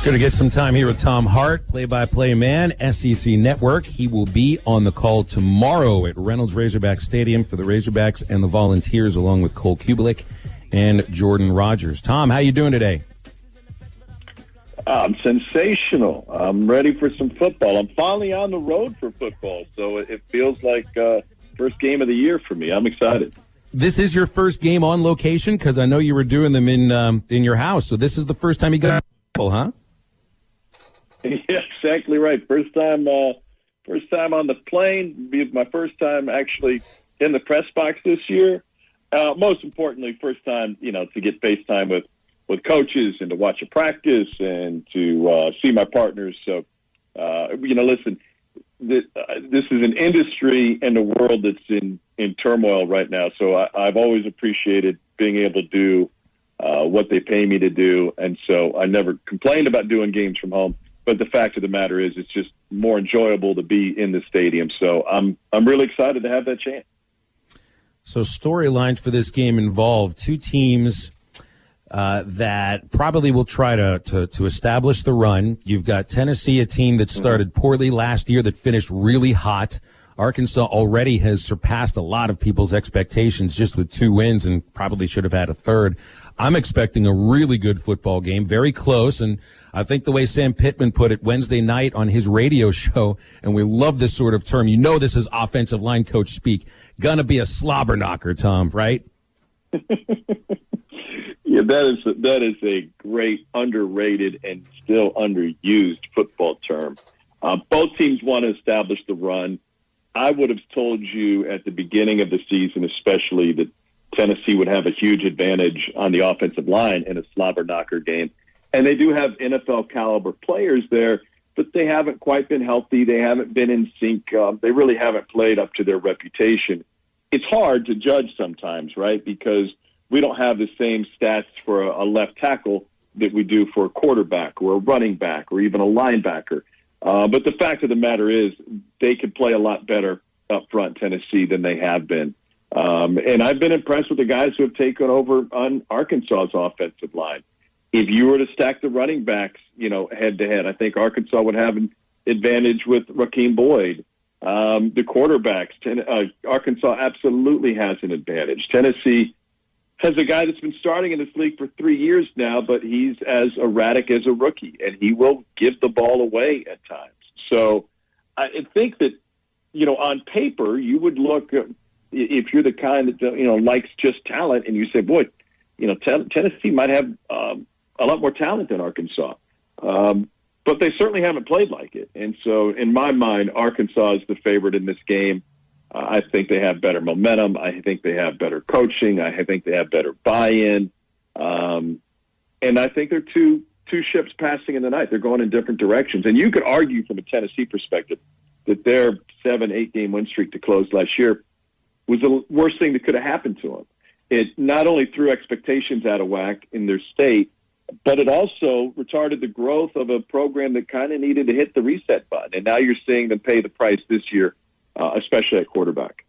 Going to get some time here with Tom Hart, play-by-play man, SEC Network. He will be on the call tomorrow at Reynolds Razorback Stadium for the Razorbacks and the Volunteers, along with Cole Kubelik and Jordan Rogers. Tom, how you doing today? I'm sensational. I'm ready for some football. I'm finally on the road for football, so it feels like first game of the year for me. I'm excited. This is your first game on location? Because I know you were doing them in your house, so this is the first time you got huh? Yeah, exactly right. First time on the plane. Be my first time actually in the press box this year. Most importantly, first time to get FaceTime with coaches and to watch a practice and to see my partners. So listen, this is an industry and a world that's in turmoil right now. So I've always appreciated being able to do what they pay me to do, and so I never complained about doing games from home. But the fact of the matter is, it's just more enjoyable to be in the stadium. So I'm really excited to have that chance. So storylines for this game involve two teams that probably will try to establish the run. You've got Tennessee, a team that started poorly last year that finished really hot. Arkansas already has surpassed a lot of people's expectations just with 2 wins and probably should have had a third. I'm expecting a really good football game, very close, and I think the way Sam Pittman put it Wednesday night on his radio show, and we love this sort of term, this is offensive line coach speak, gonna be a slobber knocker, Tom, right? Yeah, that is a great, underrated, and still underused football term. Both teams want to establish the run. I would have told you at the beginning of the season, especially, that Tennessee would have a huge advantage on the offensive line in a slobber knocker game. And they do have NFL caliber players there, but they haven't quite been healthy. They haven't been in sync. They really haven't played up to their reputation. It's hard to judge sometimes, right? Because we don't have the same stats for a left tackle that we do for a quarterback or a running back or even a linebacker. But the fact of the matter is they could play a lot better up front, Tennessee, than they have been. And I've been impressed with the guys who have taken over on Arkansas's offensive line. If you were to stack the running backs, head-to-head, I think Arkansas would have an advantage with Rakeem Boyd. The quarterbacks, Arkansas absolutely has an advantage. Tennessee has a guy that's been starting in this league for 3 years now, but he's as erratic as a rookie, and he will give the ball away at times. So I think that, on paper, you would look, if you're the kind that, likes just talent, and you say, boy, Tennessee might have a lot more talent than Arkansas. But they certainly haven't played like it. And so, in my mind, Arkansas is the favorite in this game. I think they have better momentum. I think they have better coaching. I think they have better buy-in. And I think they're two ships passing in the night. They're going in different directions. And you could argue from a Tennessee perspective that their 7-8 game win streak to close last year was the worst thing that could have happened to them. It not only threw expectations out of whack in their state, but it also retarded the growth of a program that kind of needed to hit the reset button. And now you're seeing them pay the price this year, especially at quarterback.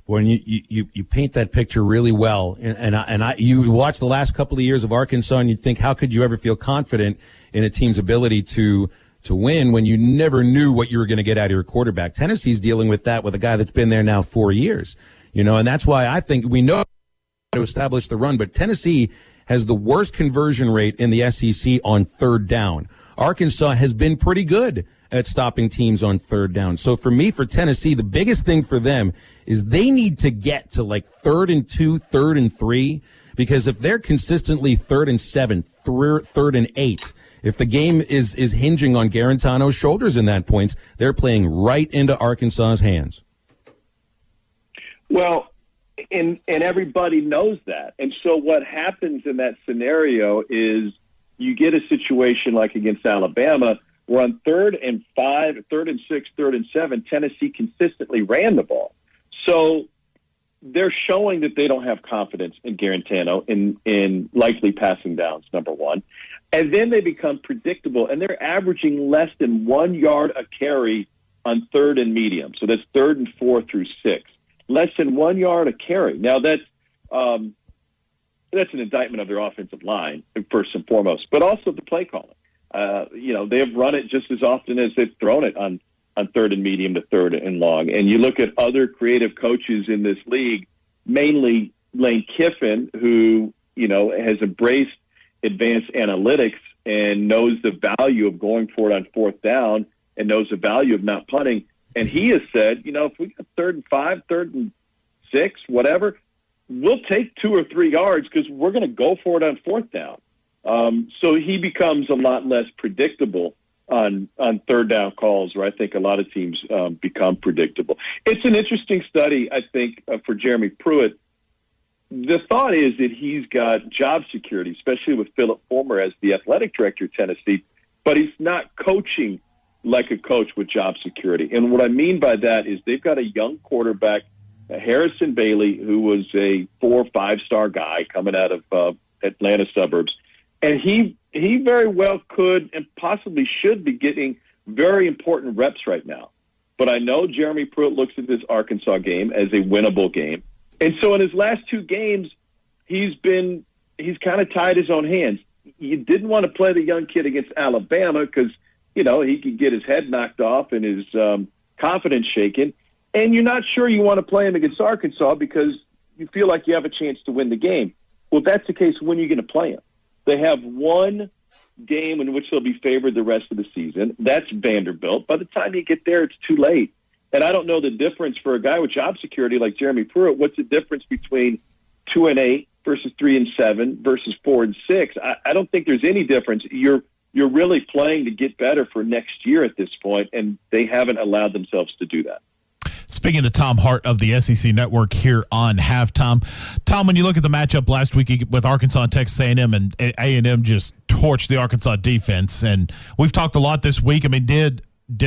When you paint that picture really well, and you watch the last couple of years of Arkansas, and you think, how could you ever feel confident in a team's ability to win when you never knew what you were going to get out of your quarterback? Tennessee's dealing with that with a guy that's been there now 4 years, and that's why I think we know to establish the run, but Tennessee has the worst conversion rate in the SEC on third down. Arkansas has been pretty good at stopping teams on third down. So for me, for Tennessee, the biggest thing for them is they need to get to like 3rd and 2, 3rd and 3, because if they're consistently 3rd and 7, 3rd and 8, if the game is hinging on Garantano's shoulders in that point, they're playing right into Arkansas's hands. Well, and everybody knows that. And so what happens in that scenario is you get a situation like against Alabama where on 3rd and 5, 3rd and 6, 3rd and 7, Tennessee consistently ran the ball. So they're showing that they don't have confidence in Garantano in likely passing downs, number one. And then they become predictable, and they're averaging less than 1 yard a carry on 3rd and medium. So that's 3rd and 4 through 6. Less than 1 yard a carry. Now, that's an indictment of their offensive line, first and foremost, but also the play calling. They have run it just as often as they've thrown it on third and medium to third and long. And you look at other creative coaches in this league, mainly Lane Kiffin, who, has embraced advanced analytics and knows the value of going for it on fourth down and knows the value of not punting. And he has said, if we got 3rd and 5, 3rd and 6, whatever, we'll take 2 or 3 yards because we're going to go for it on fourth down. So he becomes a lot less predictable on third down calls, where I think a lot of teams become predictable. It's an interesting study, I think, for Jeremy Pruitt. The thought is that he's got job security, especially with Philip Fulmer as the athletic director at Tennessee, but he's not coaching like a coach with job security. And what I mean by that is they've got a young quarterback, Harrison Bailey, who was a 4 or 5-star guy coming out of Atlanta suburbs. And he very well could and possibly should be getting very important reps right now. But I know Jeremy Pruitt looks at this Arkansas game as a winnable game. And so in his last 2 games, he's kind of tied his own hands. You didn't want to play the young kid against Alabama because, he could get his head knocked off and his confidence shaken. And you're not sure you want to play him against Arkansas because you feel like you have a chance to win the game. Well, if that's the case, when are you going to play him? They have one game in which they'll be favored the rest of the season. That's Vanderbilt. By the time you get there, it's too late. And I don't know the difference for a guy with job security like Jeremy Pruitt. What's the difference between 2-8 versus 3-7 versus 4-6? I don't think there's any difference. You're really playing to get better for next year at this point, and they haven't allowed themselves to do that. Speaking to Tom Hart of the SEC Network here on Halftime. Tom, when you look at the matchup last week with Arkansas and Texas A&M, and A&M just torched the Arkansas defense, and we've talked a lot this week. I mean, did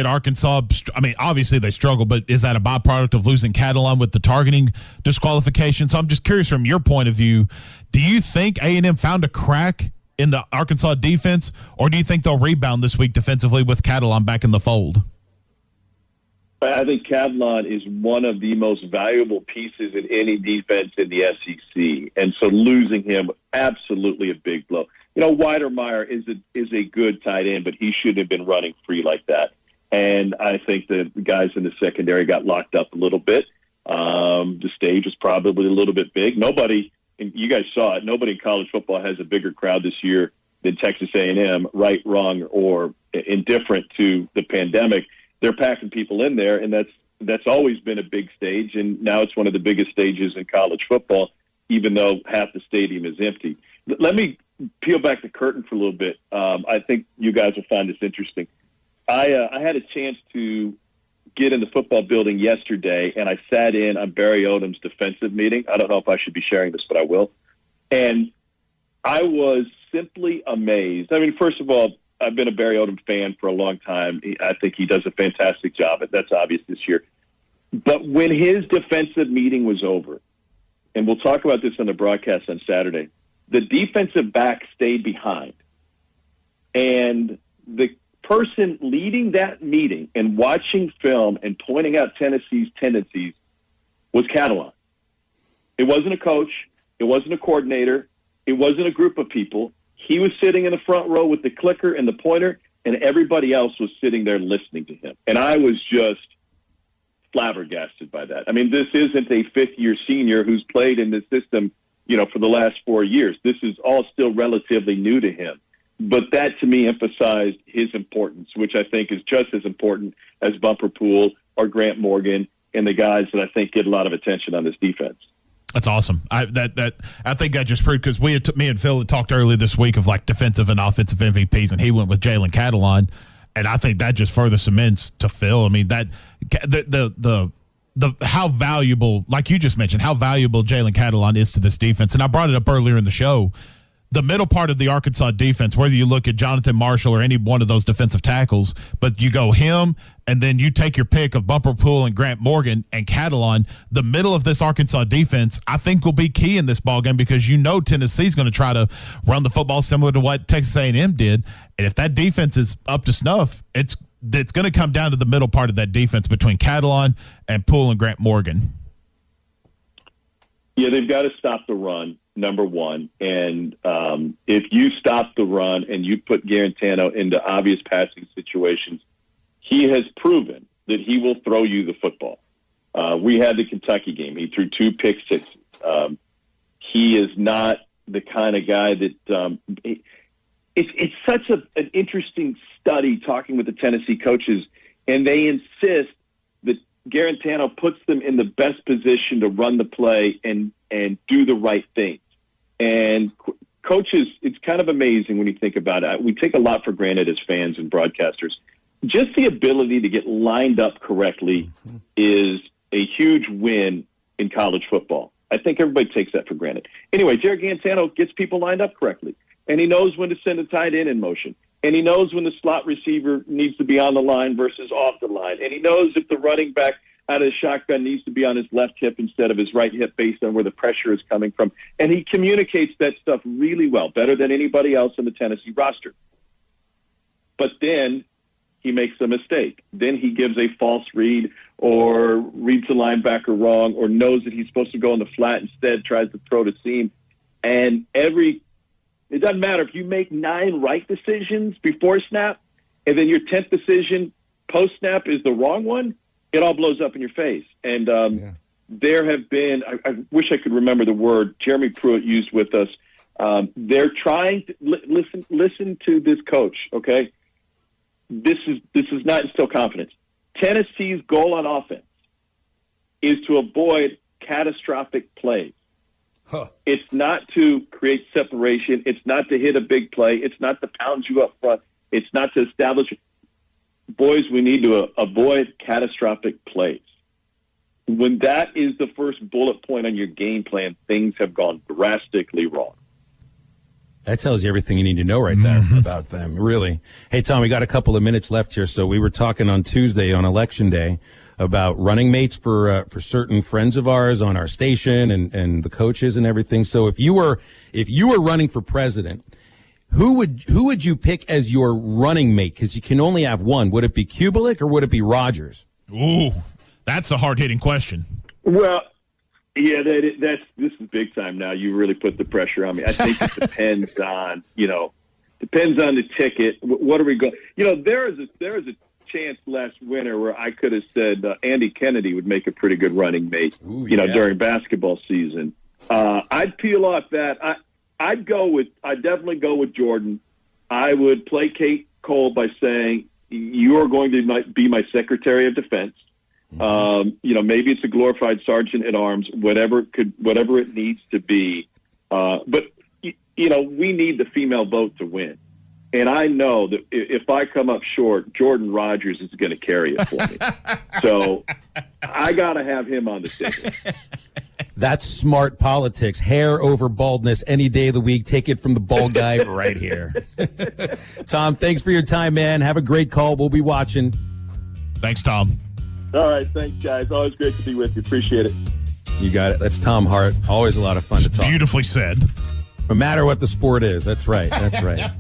Arkansas – obviously they struggled, but is that a byproduct of losing Catalon with the targeting disqualification? So I'm just curious from your point of view, do you think A&M found a crack in the Arkansas defense, or do you think they'll rebound this week defensively with Catalon back in the fold? I think Catalon is one of the most valuable pieces in any defense in the SEC, and so losing him, absolutely a big blow. Weidermeyer is a good tight end, but he shouldn't have been running free like that. And I think the guys in the secondary got locked up a little bit. The stage was probably a little bit big. Nobody, and you guys saw it, nobody in college football has a bigger crowd this year than Texas A&M, right, wrong, or indifferent to the pandemic. They're packing people in there, and that's always been a big stage, and now it's one of the biggest stages in college football, even though half the stadium is empty. Let me peel back the curtain for a little bit. I think you guys will find this interesting. I had a chance to get in the football building yesterday, and I sat in on Barry Odom's defensive meeting. I don't know if I should be sharing this, but I will. And I was simply amazed. I mean, first of all, I've been a Barry Odom fan for a long time. I think he does a fantastic job. That's obvious this year. But when his defensive meeting was over, and we'll talk about this on the broadcast on Saturday, the defensive back stayed behind. And the person leading that meeting and watching film and pointing out Tennessee's tendencies was Catalon. It wasn't a coach. It wasn't a coordinator. It wasn't a group of people. He was sitting in the front row with the clicker and the pointer, and everybody else was sitting there listening to him. And I was just flabbergasted by that. I mean, this isn't a fifth-year senior who's played in this system, for the last 4 years. This is all still relatively new to him. But that, to me, emphasized his importance, which I think is just as important as Bumper Pool or Grant Morgan and the guys that I think get a lot of attention on this defense. That's awesome. I think that just proved, because me and Phil had talked earlier this week of like defensive and offensive MVPs, and he went with Jalen Catalon, and I think that just further cements to Phil. I mean, that the how valuable, like you just mentioned, how valuable Jalen Catalon is to this defense, and I brought it up earlier in the show. The middle part of the Arkansas defense, whether you look at Jonathan Marshall or any one of those defensive tackles, but you go him and then you take your pick of Bumper Pool and Grant Morgan and Catalon, the middle of this Arkansas defense, I think will be key in this ballgame, because Tennessee's going to try to run the football similar to what Texas A&M did. And if that defense is up to snuff, it's going to come down to the middle part of that defense between Catalon and Pool and Grant Morgan. Yeah, they've got to stop the run. number one. And if you stop the run and you put Garantano into obvious passing situations, he has proven that he will throw you the football. We had the Kentucky game. He threw 2 pick sixes. He is not the kind of guy that it's such an interesting study talking with the Tennessee coaches, and they insist that Garantano puts them in the best position to run the play and do the right things. And coaches, it's kind of amazing when you think about it. We take a lot for granted as fans and broadcasters. Just the ability to get lined up correctly is a huge win in college football. I think everybody takes that for granted. Anyway, Jared Garantano gets people lined up correctly, and he knows when to send a tight end in motion, and he knows when the slot receiver needs to be on the line versus off the line, and he knows if the running back out of the shotgun needs to be on his left hip instead of his right hip based on where the pressure is coming from. And he communicates that stuff really well, better than anybody else in the Tennessee roster. But then he makes a mistake. Then he gives a false read or reads the linebacker wrong or knows that he's supposed to go in the flat instead, tries to throw to seam. And it doesn't matter if you make 9 right decisions before snap and then your 10th decision post-snap is the wrong one, it all blows up in your face. And there have been, I wish I could remember the word Jeremy Pruitt used with us. They're trying to listen to this coach, okay? This is not instill confidence. Tennessee's goal on offense is to avoid catastrophic plays. It's not to create separation. It's not to hit a big play. It's not to pound you up front. It's not to establish. Boys, we need to avoid catastrophic plays. When that is the first bullet point on your game plan, things have gone drastically wrong. That tells you everything you need to know right there about them, really. Hey, Tom, we got a couple of minutes left here. So we were talking on Tuesday on Election Day about running mates for certain friends of ours on our station and the coaches and everything. So if you were running for president, who would you pick as your running mate? Because you can only have one. Would it be Kubelik or would it be Rodgers? Ooh, that's a hard-hitting question. Well, yeah, this is big time now. You really put the pressure on me. I think it depends on the ticket. What are we going? There is a chance last winter where I could have said Andy Kennedy would make a pretty good running mate. Ooh, during basketball season. I'd peel off that. I'd definitely go with Jordan. I would placate Cole by saying you're going to be my Secretary of Defense. Maybe it's a glorified sergeant at arms, whatever it needs to be. But we need the female vote to win. And I know that if I come up short, Jordan Rodgers is going to carry it for me. So I got to have him on the ticket. That's smart politics. Hair over baldness any day of the week. Take it from the bald guy right here. Tom, thanks for your time, man. Have a great call. We'll be watching. Thanks, Tom. All right. Thanks, guys. Always great to be with you. Appreciate it. You got it. That's Tom Hart. Always a lot of fun to talk. Beautifully said. No matter what the sport is. That's right. That's right.